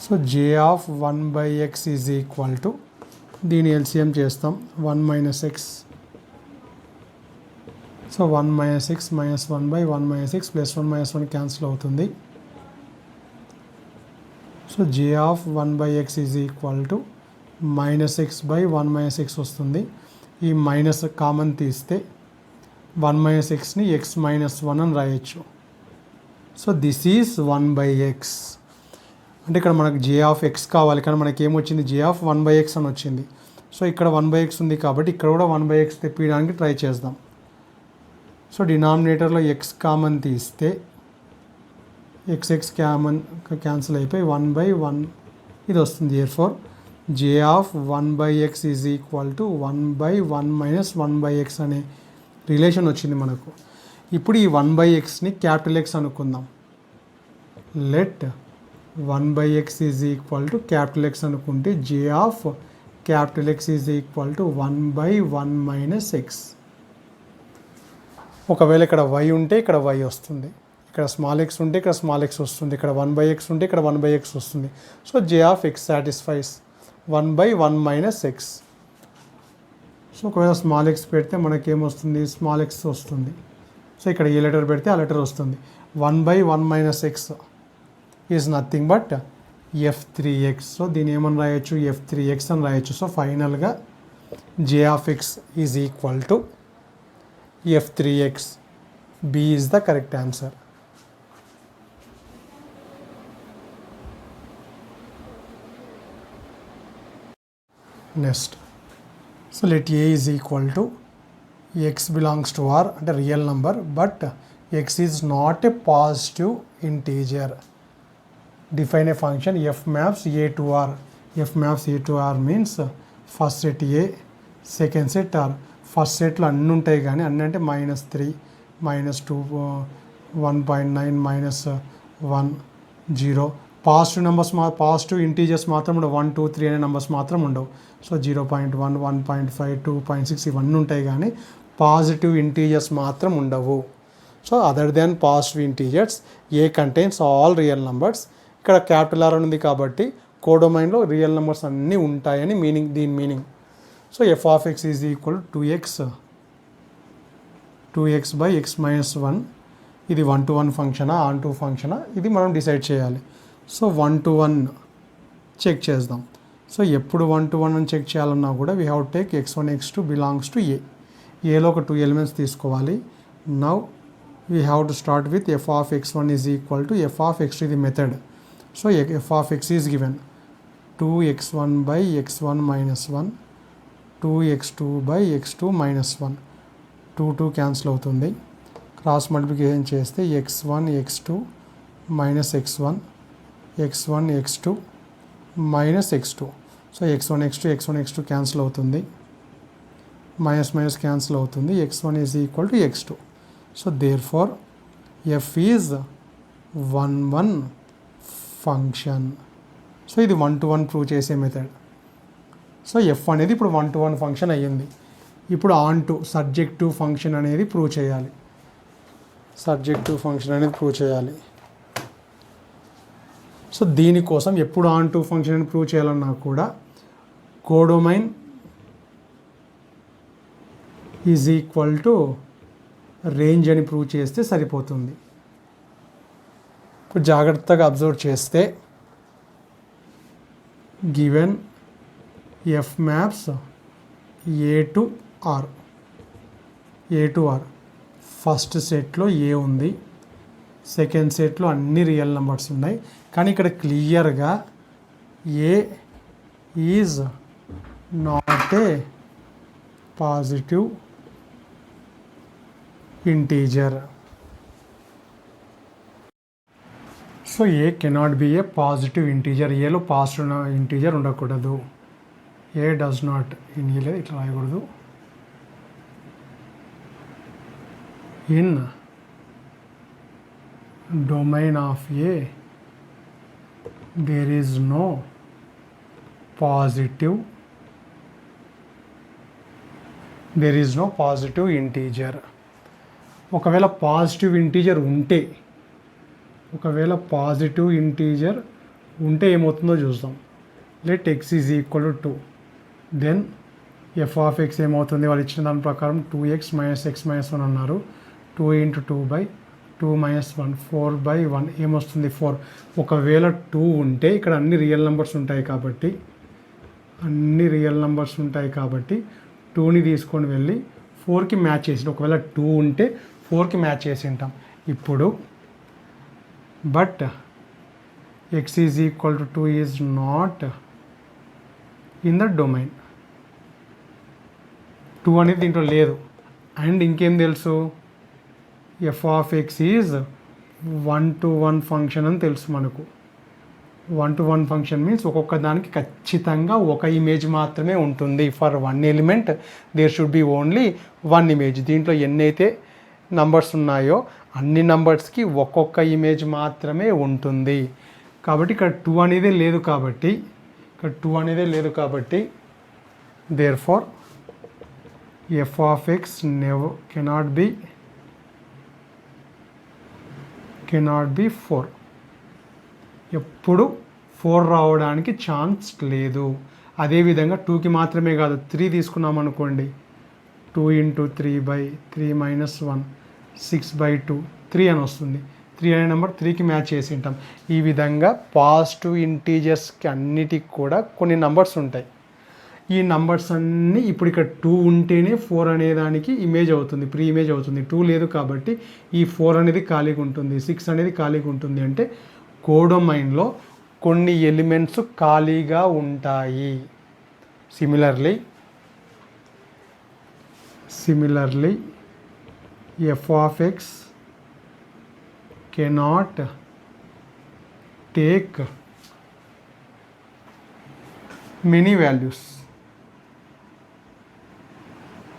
So j of 1 by x is equal to దీని LCM చేస్తాం 1 minus x. So 1 minus x minus 1 by 1 minus x plus 1 minus 1 cancel అవుతుంది. So j of 1 by x is equal to minus x by 1 minus x వస్తుంది. ఈ minus common తీస్తే 1 minus xని x minus 1 అని రాయొచ్చు. So this is 1 by x. అంటే ఇక్కడ మనకు j of x కావాలి కానీ మనకి ఏమొచ్చింది j of 1 by x అని వచ్చింది. సో ఇక్కడ 1 by x ఉంది కాబట్టి ఇక్కడ కూడా 1 by x తెప్పించడానికి ట్రై చేద్దాం. సో డినామినేటర్లో x కామన్ తీస్తే x కామన్ క్యాన్సిల్ అయిపోయి 1 by 1 ఇది వస్తుంది. therefore j of 1 by x is equal to 1 by 1 minus 1 by x అనే రిలేషన్ వచ్చింది మనకు. ఇప్పుడు ఈ 1 by xని క్యాపిటల్ x అనుకుందాం. Let 1 by x is equal to capital x అనుకుంటే j of capital x is equal to 1 by 1 minus x. ఒకవేళ ఇక్కడ y ఉంటే ఇక్కడ y వస్తుంది, ఇక్కడ స్మాల్ x ఉంటే ఇక్కడ స్మాల్ x వస్తుంది, ఇక్కడ 1 by x ఉంటే ఇక్కడ 1 by x వస్తుంది. So j of x satisfies 1 by 1 minus x. So ఒకవేళ స్మాల్ x పెడితే మనకేమొస్తుంది స్మాల్ x వస్తుంది. సో ఇక్కడ ఏ లెటర్ పెడితే ఆ లెటర్ వస్తుంది. 1 by 1 minus x is nothing but f3x. So దీని ఏమని రాయొచ్చు f3x అని రాయొచ్చు. సో ఫైనల్గా J of x is equal to f3x. B is the correct answer. Next, so let A is equal to x belongs to R and a real number, but x is not a positive integer. Define a function f maps A to R. F maps A to R means first set A, second set R. First సెట్లో అన్నీ ఉంటాయి కానీ అన్నీ అంటే -3, -2, 1.9, -1, 0. Positive numbers positive integers మాత్రం ఉండవు. 1, 2, 3 అనే numbers మాత్రం ఉండవు. సో 0.1, 1.5, 2.6 ఇవన్నీ ఉంటాయి కానీ పాజిటివ్ ఇంటీజర్స్ మాత్రం ఉండవు. So other than positive integers A contains all real numbers. ఇక్కడ క్యాపిటల్ ఆర్ ఉంది కాబట్టి కోడొమైన్లో రియల్ నెంబర్స్ అన్నీ ఉంటాయని మీనింగ్, దీని meaning. So f of x is equal to 2x by x minus 1. ఇది 1-to-1 ఫంక్షనా, ఆన్-టు ఫంక్షనా, ఇది మనం డిసైడ్ చేయాలి. సో 1-to-1 చెక్ చేద్దాం. సో ఎప్పుడు 1-to-1 అని చెక్ చేయాలన్నా కూడా we have take x1, x2 belongs to A. ఏలో ఒక 2 ఎలిమెంట్స్ తీసుకోవాలి. Now we have to start with f of x1 is equal to f of x2, ఇది method. So f of x is given 2x1 by x1 minus 1, 2x2 by x2 minus 1. 2 cancel అవుతుంది. Cross multiplication చేస్తే x1 x2 minus x1, x1 x2 minus x2. So x1 x2 cancel అవుతుంది. Minus cancel అవుతుంది. x1 is equal to x2. So therefore f is 1-1 function. So ఇది 1-to-1 prove చేసే method. So F అనేది ఇప్పుడు 1-to-1 function అయ్యింది. ఇప్పుడు on to subjective function అనేది prove చేయాలి. సో దీనికోసం ఎప్పుడు ఆన్ టు ఫంక్షన్ అని ప్రూవ్ చేయాలన్నా కూడా codomain is equal to range అని ప్రూవ్ చేస్తే సరిపోతుంది. ఇప్పుడు జాగ్రత్తగా అబ్జర్వ్ చేస్తే given f maps A to R. First సెట్లో ఏ ఉంది, సెకండ్ సెట్లో అన్ని రియల్ నెంబర్స్ ఉన్నాయి. కానీ ఇక్కడ క్లియర్గా A is not a positive integer. So A cannot be a positive integer. ఏలో పాజిటివ్ ఇంటీజర్ ఉండకూడదు. A does not, in A లేదు, ఇట్లా రాయకూడదు. In domain of A there is no positive integer. ఒకవేళ పాజిటివ్ ఇంటీజర్ ఉంటే ఏమవుతుందో చూద్దాం. Let x is equal to 2. Then f of x ఏమవుతుంది, వాళ్ళు ఇచ్చిన దాని ప్రకారం 2x minus x minus 1 అన్నారు. 2 into 2 by 2 minus 1, 4/1 ఏమొస్తుంది 4. ఒకవేళ 2 ఉంటే ఇక్కడ అన్ని రియల్ నెంబర్స్ ఉంటాయి కాబట్టి 2ని తీసుకొని వెళ్ళి 4కి మ్యాచ్ చేసి, ఒకవేళ 2 ఉంటే 4కి మ్యాచ్ చేసి ఉంటాం. ఇప్పుడు but x is equal to 2 is not in the domain. 2 అనేది దీంట్లో లేదు. అండ్ ఇంకేం తెలుసు, f of x is 1-to-1 function అని తెలుసు మనకు. 1-to-1 ఫంక్షన్ మీన్స్ ఒక్కొక్క దానికి ఖచ్చితంగా ఒక ఇమేజ్ మాత్రమే ఉంటుంది. For 1 element there should be only 1 image. దీంట్లో ఎన్నైతే నంబర్స్ ఉన్నాయో అన్ని నంబర్స్కి ఒక్కొక్క ఇమేజ్ మాత్రమే ఉంటుంది. కాబట్టి ఇక్కడ 2 అనేది లేదు కాబట్టి therefore f of x cannot be 4. ఎప్పుడు 4 రావడానికి ఛాన్స్ లేదు. అదేవిధంగా 2కి మాత్రమే కాదు, 3 తీసుకున్నాం అనుకోండి, 2 into 3/3 minus 1, 6/2, 3 అని వస్తుంది. 3 అనే నెంబర్ 3కి మ్యాచ్ చేసి ఉంటాం. ఈ విధంగా పాజిటివ్ ఇంటీజర్స్కి అన్నిటికి కూడా కొన్ని నంబర్స్ ఉంటాయి. ఈ నంబర్స్ అన్నీ ఇప్పుడు ఇక్కడ 2 ఉంటేనే 4 అనేదానికి ఇమేజ్ అవుతుంది, ప్రీ ఇమేజ్ అవుతుంది. 2 లేదు కాబట్టి ఈ 4 అనేది ఖాళీగా ఉంటుంది, 6 అనేది ఖాళీగా ఉంటుంది. అంటే కోడొమైన్లో కొన్ని ఎలిమెంట్స్ ఖాళీగా ఉంటాయి. Similarly f of x cannot take many values.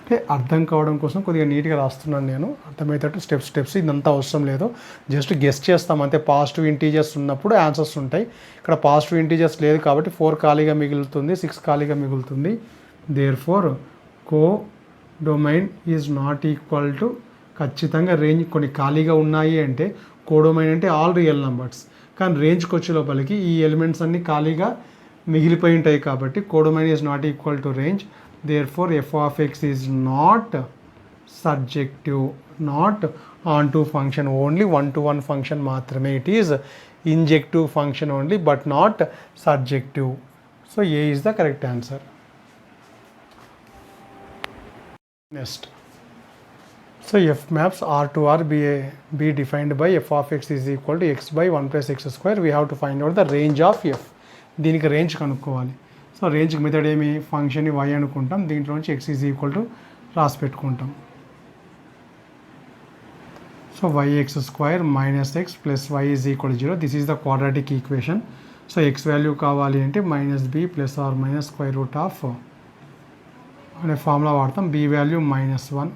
అంటే అర్థం కావడం కోసం కొద్దిగా నీట్గా రాస్తున్నాను నేను, అర్థమయ్యేటట్టు స్టెప్స్ ఇదంతా అవసరం లేదు, జస్ట్ గెస్ చేస్తాం అంతే. పాజిటివ్ ఇంటీజర్స్ ఉన్నప్పుడు ఆన్సర్స్ ఉంటాయి, ఇక్కడ పాజిటివ్ ఇంటీజర్స్ లేదు కాబట్టి 4 ఖాళీగా మిగులుతుంది, 6 ఖాళీగా మిగులుతుంది. Therefore co domain is not equal to, ఖచ్చితంగా రేంజ్ కొన్ని ఖాళీగా ఉన్నాయి అంటే కోడొమైన్ అంటే ఆల్ రియల్ నెంబర్స్, కానీ రేంజ్కి వచ్చే లోపలికి ఈ ఎలిమెంట్స్ అన్నీ ఖాళీగా మిగిలిపోయి ఉంటాయి కాబట్టి codomain is not equal to range. Therefore f of x is not surjective, not onto function, only one-to-one function మాత్రమే. It is injective function only but not surjective. So A is the correct answer. Next, so f maps R to R be defined by f of x is equal to x by 1 plus x square. We have to find out the range of f. దీనికి range కనుక్కోవాలి. So range method ఏమి, ఫంక్షన్ని y అనుకుంటాం, దీంట్లో నుంచి x is equal to రాసి పెట్టుకుంటాం. So yx square minus x plus y is equal to 0. This is the quadratic equation. So x value కావాలి అంటే -b plus or minus square root of అనే ఫార్ములా వాడతాం. b value -1,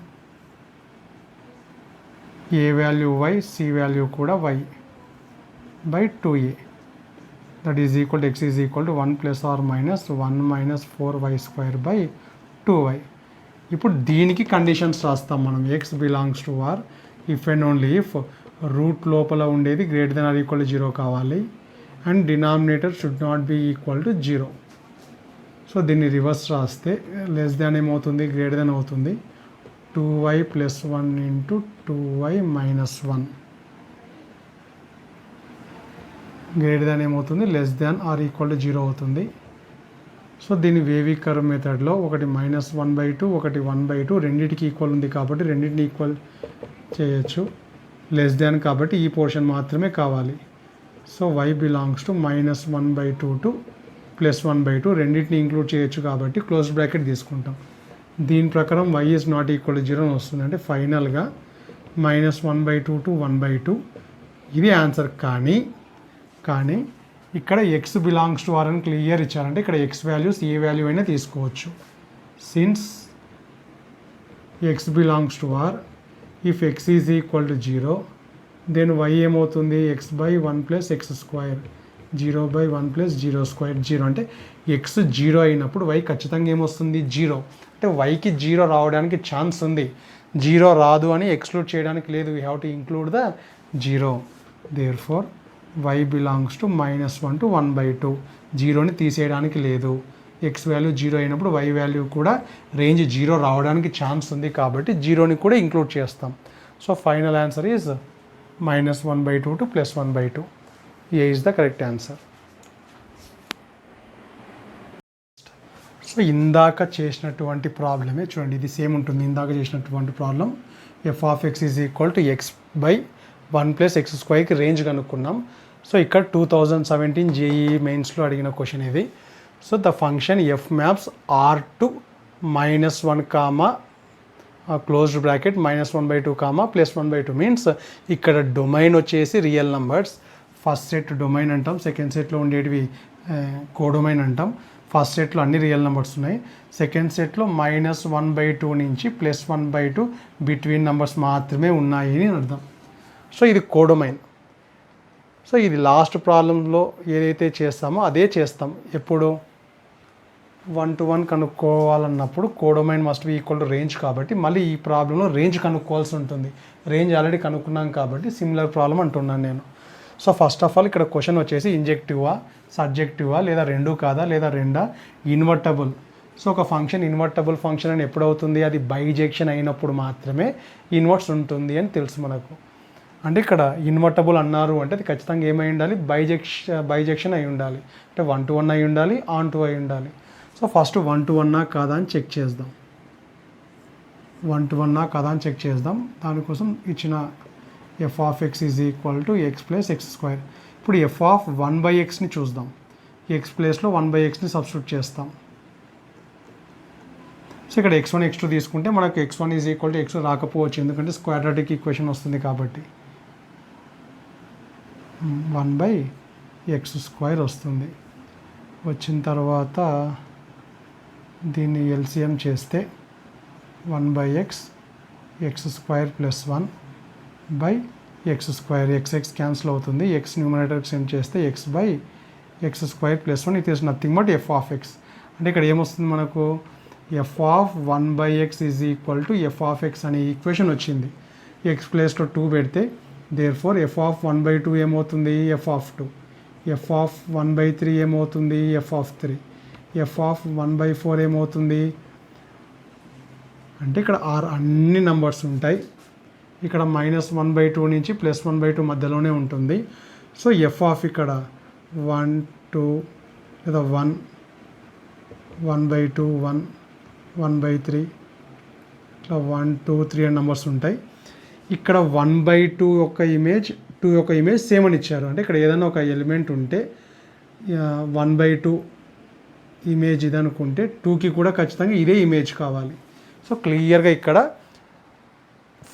a value y, c value కూడా y by 2a. That is equal to x is equal to 1 plus or minus 1 minus 4y square by 2y. ఇప్పుడు దీనికి conditions రాస్తాం మనం. x belongs to R if and only if root లోపల ఉండేది greater than or equal to 0 కావాలి and denominator should not be equal to 0. So దీన్ని reverse రాస్తే less than ఏమవుతుంది, గ్రేటర్ దెన్ అవుతుంది. 2y plus 1 into 2y minus 1 greater than ఏమవుతుంది, less than or equal to 0 అవుతుంది. So దీన్ని wavy curve మెథడ్లో ఒకటి -1/2 ఒకటి 1/2 రెండింటికి ఈక్వల్ ఉంది కాబట్టి రెండింటిని ఈక్వల్ చేయొచ్చు. లెస్ దాన్ కాబట్టి ఈ పోర్షన్ మాత్రమే కావాలి. So y belongs to -1/2 to +1/2 రెండింటిని ఇంక్లూడ్ చేయొచ్చు కాబట్టి క్లోజ్ బ్రాకెట్ తీసుకుంటాం. దీని ప్రకారం y is not equal to 0 అని వస్తుంది. అంటే ఫైనల్గా -1/2 టు 1/2 ఇది ఆన్సర్. కానీ ఇక్కడ x బిలాంగ్స్ టు ఆర్ అని క్లియర్ ఇచ్చారంటే ఇక్కడ x వాల్యూస్ ఏ వాల్యూ అయినా తీసుకోవచ్చు. Since x belongs to R, if x is equal to 0 then y ఏమవుతుంది, x by 1 plus x square, 0 by 1 plus 0 square 0. అంటే x 0 అయినప్పుడు y ఖచ్చితంగా ఏమొస్తుంది, 0. అంటే yకి 0 రావడానికి ఛాన్స్ ఉంది, 0 రాదు అని ఎక్స్క్లూడ్ చేయడానికి లేదు. We have to include the 0. Therefore y belongs to -1 to 1/2. 0ని తీసేయడానికి లేదు. x వాల్యూ 0 అయినప్పుడు y వాల్యూ కూడా రేంజ్ 0 రావడానికి ఛాన్స్ ఉంది కాబట్టి 0ని కూడా ఇంక్లూడ్ చేస్తాం. So final answer is -1/2 to +1/2. A is the correct answer. So ఇందాక చేసినటువంటి ప్రాబ్లమే చూడండి, ఇది సేమ్ ఉంటుంది. ఇందాక చేసినటువంటి problem f of x is equal to x by 1 plus x స్క్వేర్కి రేంజ్ కనుక్కున్నాం. సో ఇక్కడ 2017 JEE మెయిన్స్లో అడిగిన క్వశ్చన్ ఇది. So the function f maps R to -1 comma closed bracket -1/2 comma +1/2 means ఇక్కడ డొమైన్ వచ్చేసి real numbers. First set domain అంటాం, second సెట్లో ఉండేటివి కోడొమైన్ అంటాం. ఫస్ట్ సెట్లో అన్ని రియల్ నెంబర్స్ ఉన్నాయి, సెకండ్ సెట్లో -1/2 నుంచి +1/2 బిట్వీన్ నెంబర్స్ మాత్రమే ఉన్నాయి అని అర్థం. సో ఇది కోడొమైన్. సో ఇది లాస్ట్ ప్రాబ్లంలో ఏదైతే చేస్తామో అదే చేస్తాం. ఎప్పుడు 1-to-1 కనుక్కోవాలన్నప్పుడు codomain must be equal to range కాబట్టి మళ్ళీ ఈ ప్రాబ్లంలో రేంజ్ కనుక్కోవాల్సి ఉంటుంది. రేంజ్ ఆల్రెడీ కనుక్కున్నాం కాబట్టి సిమిలర్ ప్రాబ్లం అంటున్నాను నేను. సో ఫస్ట్ ఆఫ్ ఆల్ ఇక్కడ క్వశ్చన్ వచ్చేసి ఇంజెక్టివా, సబ్జెక్టివా, లేదా రెండు కాదా, లేదా రెండా, ఇన్వర్టబుల్. సో ఒక ఫంక్షన్ ఇన్వర్టబుల్ ఫంక్షన్ అని ఎప్పుడవుతుంది, అది బైజెక్షన్ అయినప్పుడు మాత్రమే ఇన్వర్ట్స్ ఉంటుంది అని తెలుసు మనకు. అంటే ఇక్కడ ఇన్వర్టబుల్ అన్నారు అంటే అది ఖచ్చితంగా ఏమై ఉండాలి, బైజెక్షన్ అయి ఉండాలి. అంటే 1-to-1 అయి ఉండాలి, on-to అయి ఉండాలి. సో సో ఫస్ట్ 1 to 1 కాదా అని చెక్ చేద్దాం. 1 to 1 కాదా అని చెక్ చేద్దాం. దానికోసం ఇచ్చిన F of x is equal to X plus x square. ఇప్పుడు ఎఫ్ ఆఫ్ 1/xని చూద్దాం. ఎక్స్ ప్లేస్లో 1/xని సబ్స్టిట్యూట్ చేస్తాం. సో ఇక్కడ x1 x2 తీసుకుంటే మనకు x1 is equal to x రాకపోవచ్చు, ఎందుకంటే క్వాడ్రాటిక్ ఈక్వేషన్ వస్తుంది కాబట్టి 1/x² వస్తుంది. వచ్చిన తర్వాత దీన్ని ఎల్సిఎం చేస్తే 1/x x² plus 1/x². x cancel అవుతుంది. x న్యూమరేటర్కి సెండ్ చేస్తే x/x² plus 1. It is nothing but f of X. అంటే ఇక్కడ ఏమొస్తుంది మనకు, F of 1/x is equal to F of X అనే ఈక్వేషన్ వచ్చింది. ఎక్స్ ప్లేస్లో 2 పెడితే దేర్ ఫోర్ ఎఫ్ ఆఫ్ 1/2 ఏమవుతుంది, ఎఫ్ ఆఫ్ 2. ఎఫ్ ఆఫ్ 1/3 ఏమవుతుంది, ఎఫ్ ఆఫ్ 3. ఎఫ్ ఆఫ్ 1/4 ఏమవుతుంది. అంటే ఇక్కడ అన్ని నంబర్స్ ఉంటాయి. ఇక్కడ -1/2 నుంచి +1/2 మధ్యలోనే ఉంటుంది. సో ఎఫ్ ఆఫ్ ఇక్కడ 1 2 లేదా 1 1/2 1 1/3 ఇట్లా 1 2 3 అనే నెంబర్స్ ఉంటాయి. ఇక్కడ 1/2 యొక్క ఇమేజ్ 2 యొక్క ఇమేజ్ సేమ్ అని ఇచ్చారు. అంటే ఇక్కడ ఏదైనా ఒక ఎలిమెంట్ ఉంటే 1/2 ఇమేజ్ ఇది అనుకుంటే 2కి కూడా ఖచ్చితంగా ఇదే ఇమేజ్ కావాలి. సో క్లియర్గా ఇక్కడ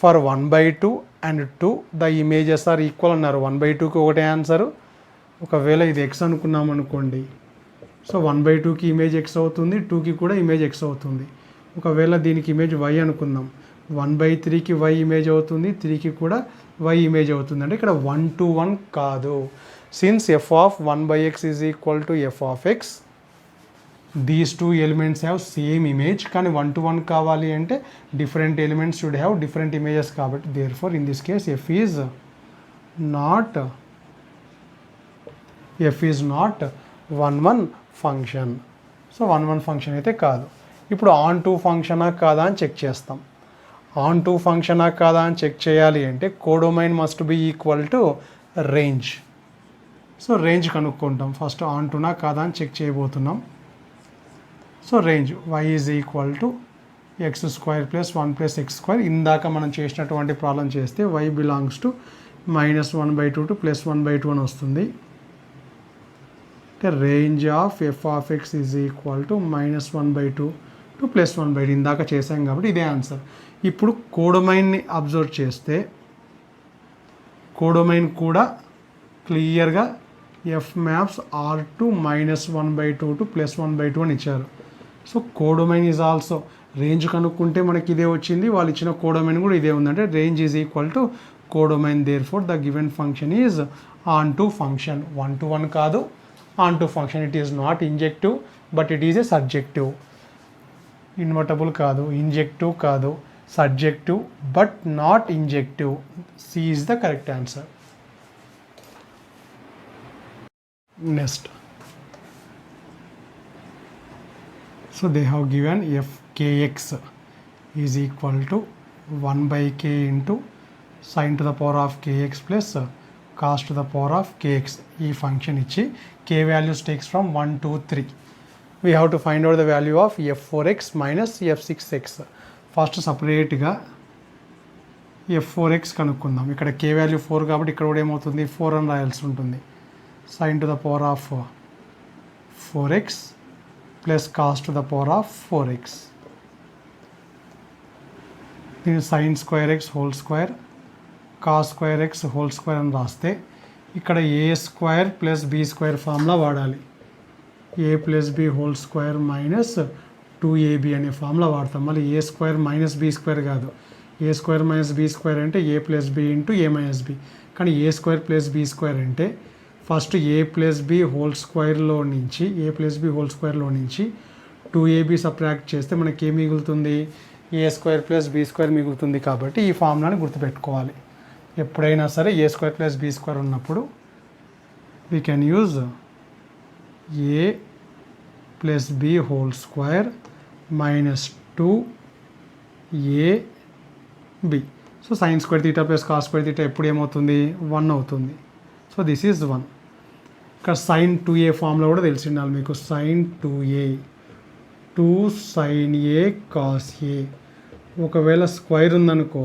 for 1/2 and 2 the images are equal అన్నారు. 1/2కి ఒకటే ఆన్సరు. ఒకవేళ ఇది ఎక్స్ అనుకున్నాం అనుకోండి, సో 1/2కి ఇమేజ్ ఎక్స్ అవుతుంది, 2కి కూడా ఇమేజ్ ఎక్స్ అవుతుంది. ఒకవేళ దీనికి ఇమేజ్ వై అనుకుందాం, 1/3కి వై ఇమేజ్ అవుతుంది, 3కి కూడా వై ఇమేజ్ అవుతుంది. అంటే ఇక్కడ 1 to 1 కాదు. Since F of 1/x is equal to F of X, these 2 elements have same image. కానీ 1 to 1 కావాలి అంటే different elements should have different images. కాబట్టి therefore in this case F is not 1/1 function. So 1/1 function అయితే కాదు. ఇప్పుడు on to ఫంక్షనా కాదా అని check చేస్తాం. ఆన్ టు ఫంక్షనా కాదా అని చెక్ చేయాలి అంటే codomain must be equal to range. So range కనుక్కుంటాం. ఫస్ట్ ఆన్ టునా కాదా అని చెక్ చేయబోతున్నాం. So range y is equal to x² plus 1 plus x². ఇందాక మనం చేసినటువంటి ప్రాబ్లం చేస్తే y బిలాంగ్స్ టు -1/2 టు +1/2 అని వస్తుంది. అంటే range of F of x is equal to -1/2 to +1/2 ఇందాక చేసాం కాబట్టి ఇదే ఆన్సర్. ఇప్పుడు కోడొమైన్ని అబ్జర్వ్ చేస్తే కోడొమైన్ కూడా క్లియర్గా f maps R to -1/2 to +1/2 అని ఇచ్చారు. So codomain is also, range కనుక్కుంటే మనకి ఇదే వచ్చింది, వాళ్ళు ఇచ్చిన కోడొమైన్ కూడా ఇదే ఉందంటే range is equal to codomain. Therefore the given function is onto function. 1 to 1 కాదు, onto function. It is not injective but it is a surjective. Invertible కాదు, ఇంజెక్టివ్ కాదు, surjective but not injective. C is the correct answer. Next, so they have given f kx is equal to 1/k into sin to the power of kx plus cos to the power of kx. ఈ function ఇచ్చి k values takes from 1 to 3. We have to find out the value of f4x minus f6x. First సపరేట్గా f4x కనుక్కుందాం. ఇక్కడ k value 4 కాబట్టి ఇక్కడ కూడా ఏమవుతుంది 4 అని రాయాల్సి ఉంటుంది. sin to the power of 4x plus cos to the power of 4x. దీన్ని sin² whole square cos² whole square అని రాస్తే ఇక్కడ a² ప్లస్ b² ఫార్ములా వాడాలి. a plus b whole square minus 2ab అనే ఫార్ములా వాడతాం. మళ్ళీ a² minus b² కాదు, a² minus b² అంటే a plus b into a minus b. కానీ a² ప్లస్ b² అంటే first a plus B whole స్క్వేర్లో నుంచి 2ab సబ్ట్రాక్ట్ చేస్తే మనకి ఏం మిగులుతుంది, a² ప్లస్ b² మిగులుతుంది. కాబట్టి ఈ ఫార్ములాని గుర్తుపెట్టుకోవాలి. ఎప్పుడైనా సరే a² ప్లస్ b² ఉన్నప్పుడు we can use a plus B whole square minus 2ab. So sin² θ plus cos² θ ఎప్పుడు ఏమవుతుంది 1 అవుతుంది. So this is 1. ఇక్కడ sin 2a ఫార్ములా కూడా తెలిసి ఉండాలి మీకు. sin 2a 2 sin a cos a. ఒకవేళ స్క్వేర్ ఉందనుకో,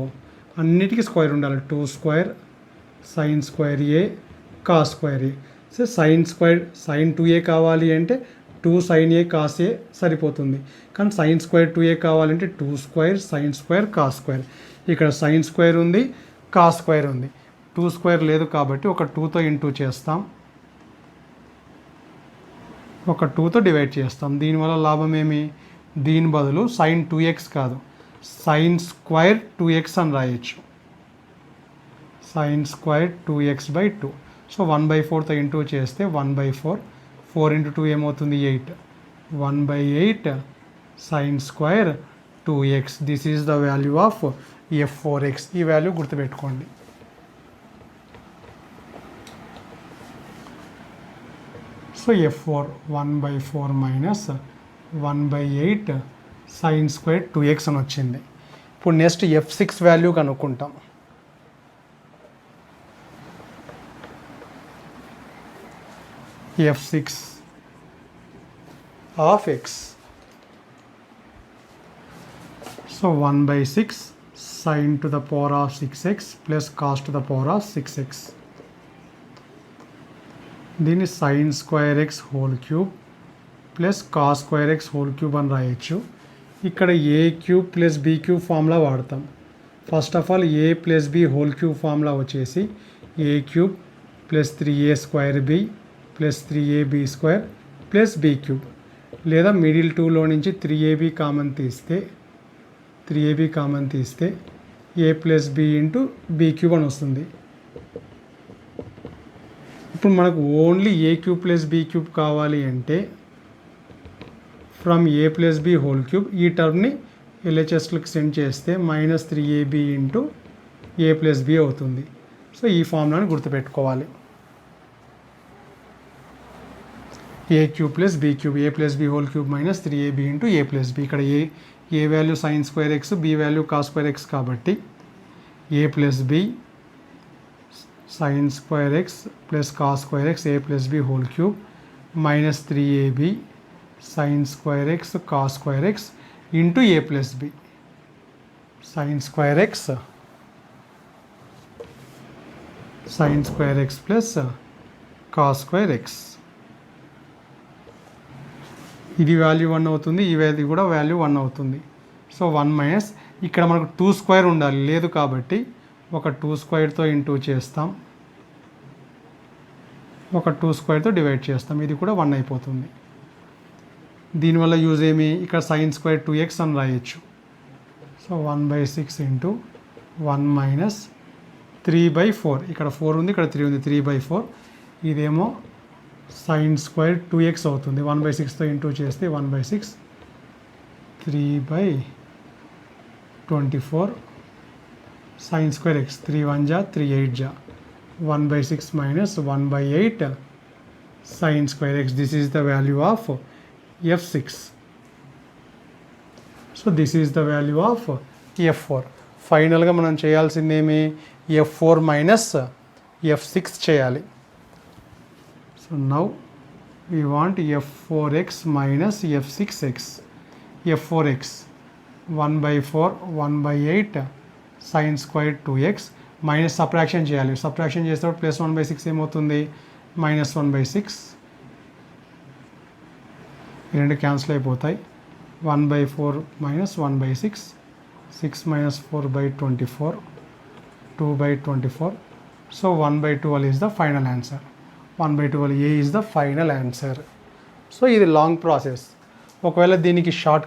అన్నిటికీ స్క్వేర్ ఉండాలి. 2 square sin square a cos square a. So sin 2a కావాలి అంటే 2 sin a cos a సరిపోతుంది. కానీ sin స్క్వేర్ 2a కావాలంటే 2 square sin square cos square. ఇక్కడ sin స్క్వేర్ ఉంది, cos స్క్వేర్ ఉంది. 2 స్క్వేర్ లేదు కాబట్టి ఒక 2తో ఇంటూ చేస్తాం, ఒక 2తో డివైడ్ చేస్తాం. దీనివల్ల లాభం ఏమి? దీని బదులు sin 2x కాదు, sin స్క్వేర్ 2x అని రాయొచ్చు. sin square 2x/2. సో 1/4తో ఇంటూ చేస్తే 1/4. 4 × 2 ఏమవుతుంది? 8. 1/8 sin square 2x. This is the value of f4x. ఈ వాల్యూ గుర్తుపెట్టుకోండి. So f4 1/4 minus 1/8 sin square 2x అని వచ్చింది. ఇప్పుడు నెక్స్ట్ f6 వాల్యూ కనుక్కుంటాం. f6 of x. So 1/6 sin to the power of 6x plus cos to the power of 6x. దీన్ని sin square x whole cube plus cos square x whole cube అని రాయొచ్చు. ఇక్కడ a cube plus b cube formula వాడతాం. First of all a plus b whole cube formula వచ్చేసి a cube plus 3a square b plus 3ab square plus b cube, లేదా middle 2లో నుంచి 3ab common తీస్తే a plus b into b cube అని వస్తుంది. ఇప్పుడు మనకు only a cube plus b cube కావాలి అంటే from a plus b whole cube ఈ టర్మ్ని LHSలోకి సెండ్ చేస్తే minus 3ab into a plus b అవుతుంది. సో ఈ ఫార్ములాని గుర్తుపెట్టుకోవాలి. a cube plus b cube, a plus b whole cube minus 3ab into a plus b. ఇక్కడ A value sin square x, b value cos square x కాబట్టి a plus b sin square x plus cos square x a plus b whole cube minus 3ab sin square x cos square x into a plus b. sin square x plus cos square x. ఇది value 1 అవుతుంది, ఈ value కూడా value 1 అవుతుంది. So 1 minus ఇక్కడ మనకు 2 square ఉండాలి, లేదు కాబట్టి ఒక 2 స్క్వేర్తో ఇంటూ చేస్తాం, ఒక 2 స్క్వేర్తో డివైడ్ చేస్తాం. ఇది కూడా 1 అయిపోతుంది. దీనివల్ల యూజ్ ఏమి? ఇక్కడ sin స్క్వేర్ 2x అని రాయొచ్చు. So 1/6 into 1 minus 3/4. ఇక్కడ 4 ఉంది, ఇక్కడ 3 ఉంది, 3/4. ఇదేమో sin స్క్వేర్ 2x అవుతుంది. 1/6తో ఇంటూ చేస్తే 1/6 3/24 sin స్క్వేర్ x. 3 1 జా 3 8 జా 1/6 minus 1/8 sin square x. This is the value of f6. So this is the value of f4. ఫైనల్గా మనం చేయాల్సిందేమి? f4 మైనస్ f6 చేయాలి. So now we want f4x minus f6x. f4x 1/4 1/8 sin square 2x minus subtraction చేయాలి. Subtraction చేసేటప్పుడు plus 1/6 ఏమవుతుంది? Minus 1/6. ఈ రెండు cancel అయిపోతాయి. 1/4 minus 1/6, 6 minus 4/24, 2/24. So 1/12 is the final answer. 1/12 A is the final answer. So ఇది long process. ఒకవేళ దీనికి short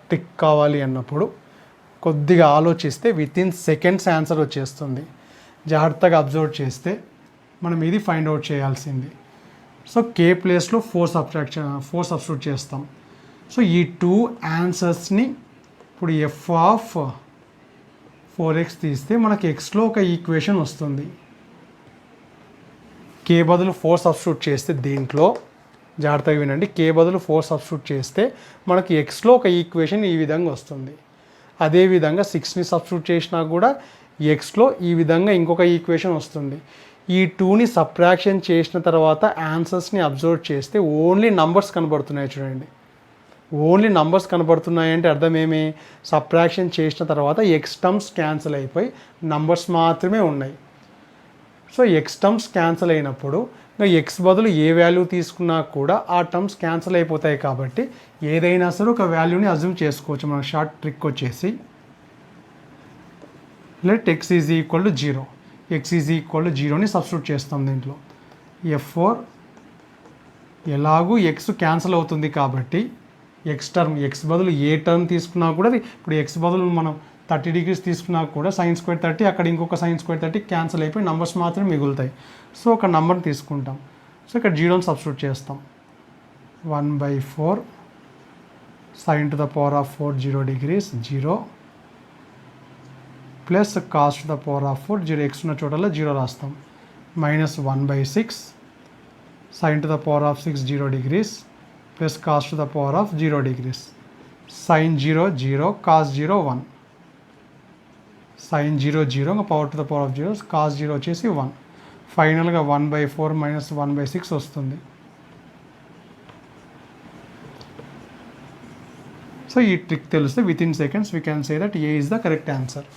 trick కావాలి అన్నప్పుడు కొద్దిగా ఆలోచిస్తే వితిన్ సెకండ్స్ ఆన్సర్ వచ్చేస్తుంది. జాగ్రత్తగా అబ్జర్వ్ చేస్తే మనం ఇది ఫైండ్ అవుట్ చేయాల్సింది. సో K ప్లేస్లో 4 సబ్స్టిట్యూట్ చేస్తాం. సో ఈ 2 ఆన్సర్స్ని ఇప్పుడు f(4x) తీస్తే మనకి xలో ఒక ఈక్వేషన్ వస్తుంది. K బదులు 4 సబ్స్టిట్యూట్ చేస్తే దీంట్లో జాగ్రత్తగా వినండి, K బదులు 4 సబ్స్టిట్యూట్ చేస్తే మనకి xలో ఒక ఈక్వేషన్ ఈ విధంగా వస్తుంది. అదేవిధంగా 6ని సబ్స్టిట్యూట్ చేసినా కూడా xలో ఈ విధంగా ఇంకొక ఈక్వేషన్ వస్తుంది. ఈ 2ని సబ్ట్రాక్షన్ చేసిన తర్వాత ఆన్సర్స్ని అబ్జర్వ్ చేస్తే ఓన్లీ నంబర్స్ కనబడుతున్నాయి చూడండి. ఓన్లీ నంబర్స్ కనబడుతున్నాయంటే అర్థం ఏమి, సబ్ట్రాక్షన్ చేసిన తర్వాత ఎక్స్ టర్మ్స్ క్యాన్సిల్ అయిపోయి నంబర్స్ మాత్రమే ఉన్నాయి. సో ఎక్స్ టర్మ్స్ క్యాన్సిల్ అయినప్పుడు ఇంకా ఎక్స్ బదులు ఏ వాల్యూ తీసుకున్నా కూడా ఆ టర్మ్స్ క్యాన్సిల్ అయిపోతాయి. కాబట్టి ఏదైనా సరే ఒక వాల్యూని అజ్యూమ్ చేసుకోవచ్చు. మన షార్ట్ ట్రిక్ వచ్చేసి let x is equal to 0, x is equal to 0ని సబ్స్టిట్యూట్ చేస్తాం దీంట్లో. F4 ఎలాగూ ఎక్స్ క్యాన్సిల్ అవుతుంది కాబట్టి ఎక్స్ టర్మ్, ఎక్స్ బదులు ఏ టర్మ్ తీసుకున్నా కూడా ఇప్పుడు ఎక్స్ బదులు మనం 30 degrees తీసుకున్నా కూడా sin స్క్వేర్ 30, అక్కడ ఇంకొక sin స్క్వేర్ 30 క్యాన్సిల్ అయిపోయి నంబర్స్ మాత్రమే మిగులుతాయి. సో ఒక నంబర్ని తీసుకుంటాం. సో ఇక్కడ 0ని సబ్స్టిట్యూట్ చేస్తాం. 1/4 sin to the power of 4 0 degrees 0 plus cos to the power of 4 0, X ఉన్న చోటలో 0 రాస్తాం. Minus 1/6 sin to the power of 6 0 degrees plus cos to the power of 0 degrees. sin 0 0, cos 0 1, sin 0 0 ఇంకా power to the power of 0, cos 0 వచ్చేసి 1. ఫైనల్గా 1/4 minus 1/6 వస్తుంది. So ఈ trick తెలిస్తే with in seconds we can say that A is the correct answer.